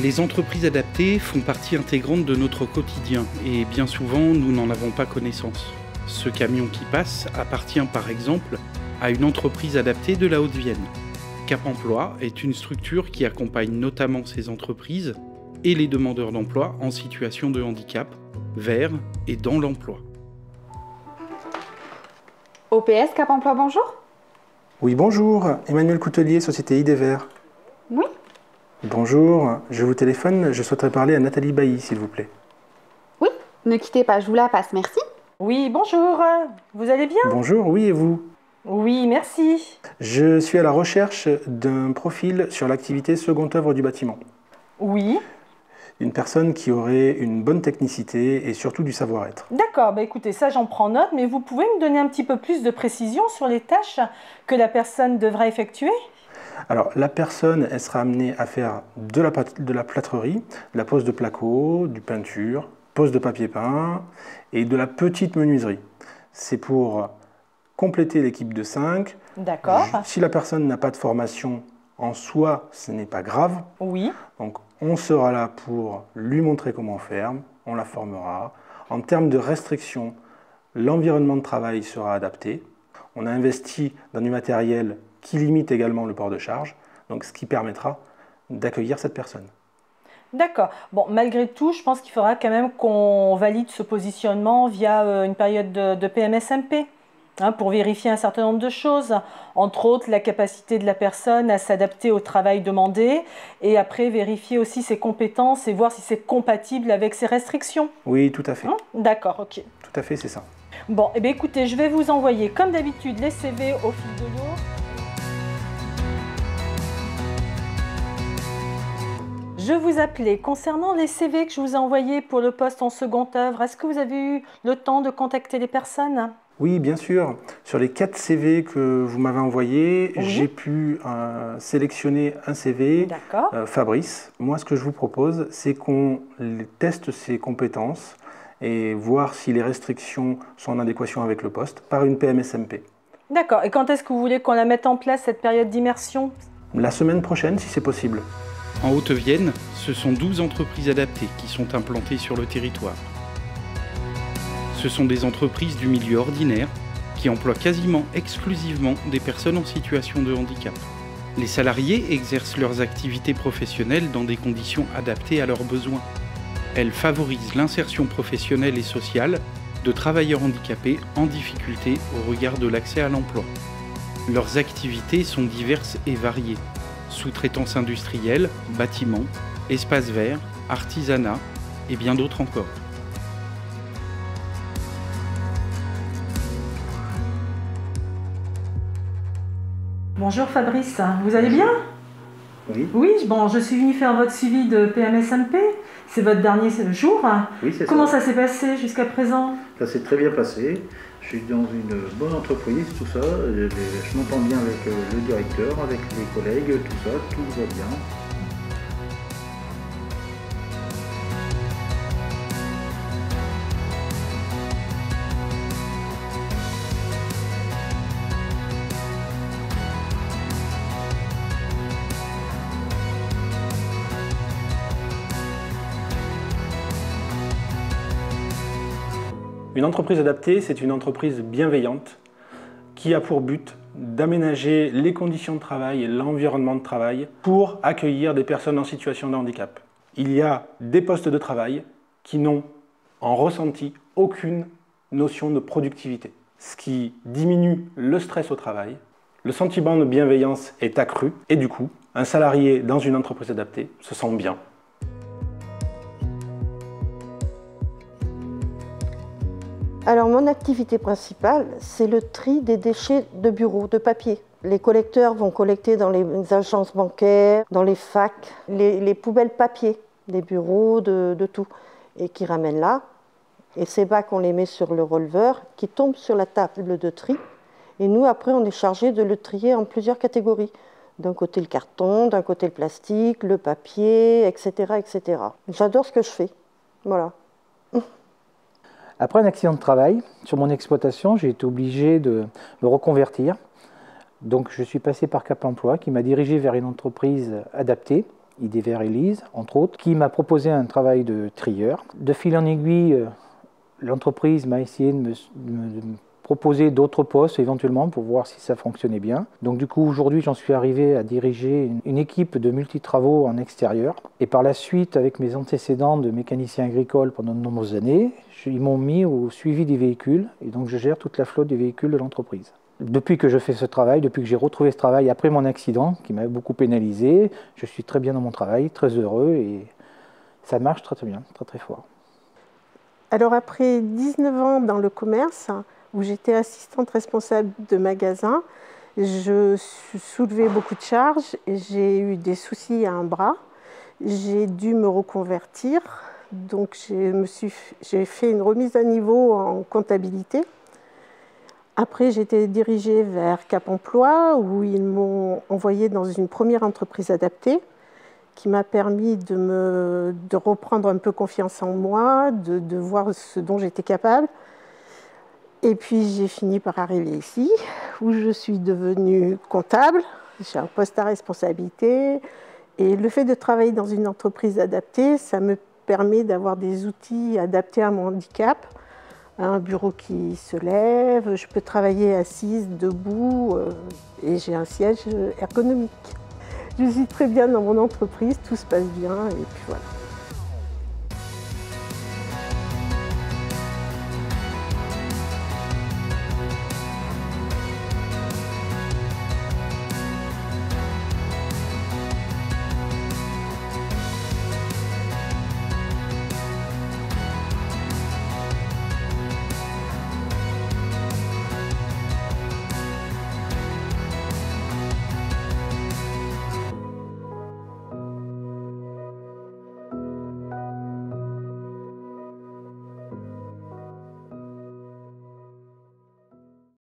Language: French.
Les entreprises adaptées font partie intégrante de notre quotidien et bien souvent nous n'en avons pas connaissance. Ce camion qui passe appartient par exemple à une entreprise adaptée de la Haute-Vienne. Cap Emploi est une structure qui accompagne notamment ces entreprises et les demandeurs d'emploi en situation de handicap vers et dans l'emploi. OPS Cap Emploi, bonjour. Oui, bonjour. Emmanuel Coutelier, Société IDEVER. Oui. Bonjour, je vous téléphone, je souhaiterais parler à Nathalie Bailly, s'il vous plaît. Oui, ne quittez pas, je vous la passe, merci. Oui, bonjour, vous allez bien? Bonjour, oui, et vous? Oui, merci. Je suis à la recherche d'un profil sur l'activité seconde œuvre du bâtiment. Oui. Une personne qui aurait une bonne technicité et surtout du savoir-être. D'accord, bah écoutez, ça j'en prends note, mais vous pouvez me donner un petit peu plus de précision sur les tâches que la personne devra effectuer? Alors, la personne, elle sera amenée à faire de la plâtrerie, de la pose de placo, du peinture, pose de papier peint et de la petite menuiserie. C'est pour compléter l'équipe de 5. D'accord. Si la personne n'a pas de formation en soi, ce n'est pas grave. Oui. Donc, on sera là pour lui montrer comment faire, on la formera. En termes de restrictions, l'environnement de travail sera adapté. On a investi dans du matériel qui limite également le port de charge, donc ce qui permettra d'accueillir cette personne. D'accord. Bon, malgré tout, je pense qu'il faudra quand même qu'on valide ce positionnement via une période de PMSMP. Pour vérifier un certain nombre de choses, entre autres la capacité de la personne à s'adapter au travail demandé et après vérifier aussi ses compétences et voir si c'est compatible avec ses restrictions. Oui, tout à fait. D'accord, ok. Tout à fait, c'est ça. Bon, eh bien, écoutez, je vais vous envoyer comme d'habitude les CV au fil de l'eau. Je vous appelais concernant les CV que je vous ai envoyés pour le poste en seconde œuvre. Est-ce que vous avez eu le temps de contacter les personnes? Oui, bien sûr. Sur les 4 CV que vous m'avez envoyés, Oui. j'ai pu sélectionner un CV, Fabrice. Moi, ce que je vous propose, c'est qu'on teste ses compétences et voir si les restrictions sont en adéquation avec le poste par une PMSMP. D'accord. Et quand est-ce que vous voulez qu'on la mette en place, cette période d'immersion? La semaine prochaine, si c'est possible. En Haute-Vienne, ce sont 12 entreprises adaptées qui sont implantées sur le territoire. Ce sont des entreprises du milieu ordinaire qui emploient quasiment exclusivement des personnes en situation de handicap. Les salariés exercent leurs activités professionnelles dans des conditions adaptées à leurs besoins. Elles favorisent l'insertion professionnelle et sociale de travailleurs handicapés en difficulté au regard de l'accès à l'emploi. Leurs activités sont diverses et variées. Sous-traitance industrielle, bâtiment, espaces verts, artisanat et bien d'autres encore. Bonjour Fabrice, vous allez bien? Oui. Oui, bon, je suis venue faire votre suivi de PMSMP. C'est votre dernier jour. Oui, c'est ça. Comment ça s'est passé jusqu'à présent? Ça s'est très bien passé. Je suis dans une bonne entreprise, tout ça. Je m'entends bien avec le directeur, avec les collègues, tout ça, tout va bien. Une entreprise adaptée, c'est une entreprise bienveillante qui a pour but d'aménager les conditions de travail et l'environnement de travail pour accueillir des personnes en situation de handicap. Il y a des postes de travail qui n'ont en ressenti aucune notion de productivité, ce qui diminue le stress au travail. Le sentiment de bienveillance est accru et du coup, un salarié dans une entreprise adaptée se sent bien. Alors mon activité principale, c'est le tri des déchets de bureau, de papier. Les collecteurs vont collecter dans les agences bancaires, dans les facs, les poubelles papier, des bureaux, de tout, et qui ramènent là. Et ces bacs, on les met sur le releveur qui tombe sur la table de tri. Et nous, après, on est chargé de le trier en plusieurs catégories. D'un côté le carton, d'un côté le plastique, le papier, etc., etc. J'adore ce que je fais. Voilà. Après un accident de travail, sur mon exploitation, j'ai été obligé de me reconvertir. Donc je suis passé par Cap Emploi qui m'a dirigé vers une entreprise adaptée Idéver Élise, entre autres, qui m'a proposé un travail de trieur. De fil en aiguille, l'entreprise m'a essayé de me proposer d'autres postes éventuellement pour voir si ça fonctionnait bien. Donc du coup, aujourd'hui, j'en suis arrivé à diriger une équipe de multi-travaux en extérieur. Et par la suite, avec mes antécédents de mécanicien agricole pendant de nombreuses années, ils m'ont mis au suivi des véhicules. Et donc je gère toute la flotte des véhicules de l'entreprise. Depuis que je fais ce travail, depuis que j'ai retrouvé ce travail après mon accident, qui m'a beaucoup pénalisé, je suis très bien dans mon travail, très heureux et ça marche très très bien, très très fort. Alors après 19 ans dans le commerce, où j'étais assistante responsable de magasin, je soulevais beaucoup de charges et j'ai eu des soucis à un bras. J'ai dû me reconvertir, donc j'ai fait une remise à niveau en comptabilité. Après, j'ai été dirigée vers Cap Emploi, où ils m'ont envoyée dans une première entreprise adaptée, qui m'a permis de reprendre un peu confiance en moi, de voir ce dont j'étais capable. Et puis, j'ai fini par arriver ici, où je suis devenue comptable. J'ai un poste à responsabilité. Et le fait de travailler dans une entreprise adaptée, ça me permet d'avoir des outils adaptés à mon handicap. Un bureau qui se lève, je peux travailler assise, debout, et j'ai un siège ergonomique. Je suis très bien dans mon entreprise, tout se passe bien, et puis voilà.